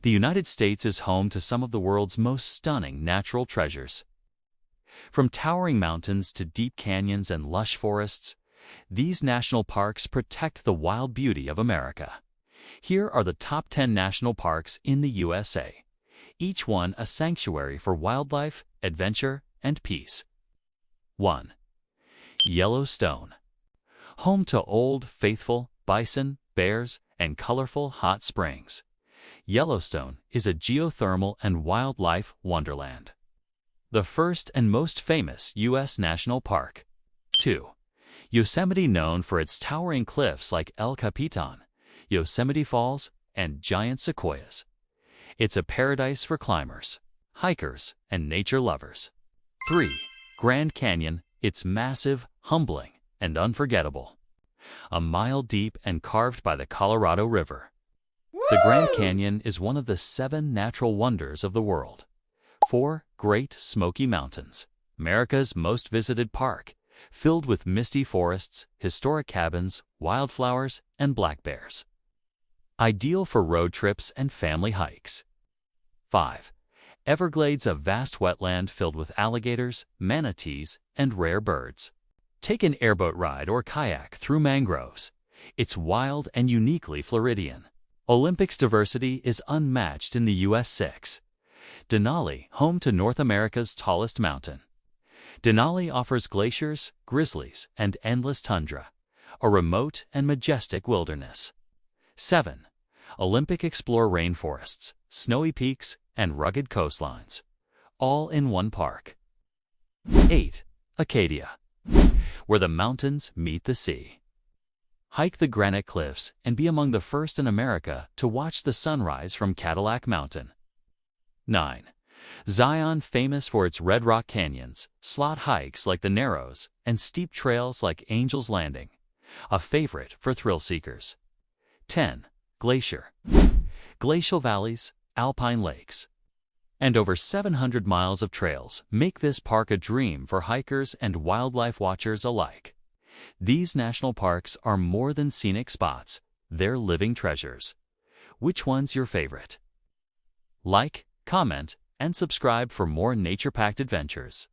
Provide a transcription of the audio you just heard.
The United States is home to some of the world's most stunning natural treasures. From towering mountains to deep canyons and lush forests, these national parks protect the wild beauty of America. Here are the top 10 national parks in the USA, each one a sanctuary for wildlife, adventure, and peace. 1. Yellowstone. Home to old, faithful bison, bears, and colorful hot springs, Yellowstone is a geothermal and wildlife wonderland. The first and most famous U.S. national park. 2. Yosemite, known for its towering cliffs like El Capitan, Yosemite Falls, and giant sequoias. It's a paradise for climbers, hikers, and nature lovers. 3. Grand Canyon. It's massive, humbling, and unforgettable. A mile deep and carved by the Colorado River. The Grand Canyon is one of the 7 natural wonders of the world. 4. Great Smoky Mountains. America's most visited park, filled with misty forests, historic cabins, wildflowers, and black bears. Ideal for road trips and family hikes. 5. Everglades, a vast wetland filled with alligators, manatees, and rare birds. Take an airboat ride or kayak through mangroves. It's wild and uniquely Floridian. Olympics diversity is unmatched in the US 6. Denali, home to North America's tallest mountain. Denali offers glaciers, grizzlies, and endless tundra, a remote and majestic wilderness. 7. Olympic explore rainforests, snowy peaks, and rugged coastlines, all in one park. 8. Acadia, where the mountains meet the sea. Hike the granite cliffs and be among the first in America to watch the sunrise from Cadillac Mountain. 9. Zion, famous for its red rock canyons, slot hikes like the Narrows, and steep trails like Angel's Landing, a favorite for thrill seekers. 10. Glacier. Glacial valleys, alpine lakes, and over 700 miles of trails make this park a dream for hikers and wildlife watchers alike. These national parks are more than scenic spots, they're living treasures. Which one's your favorite? Like, comment, and subscribe for more nature-packed adventures.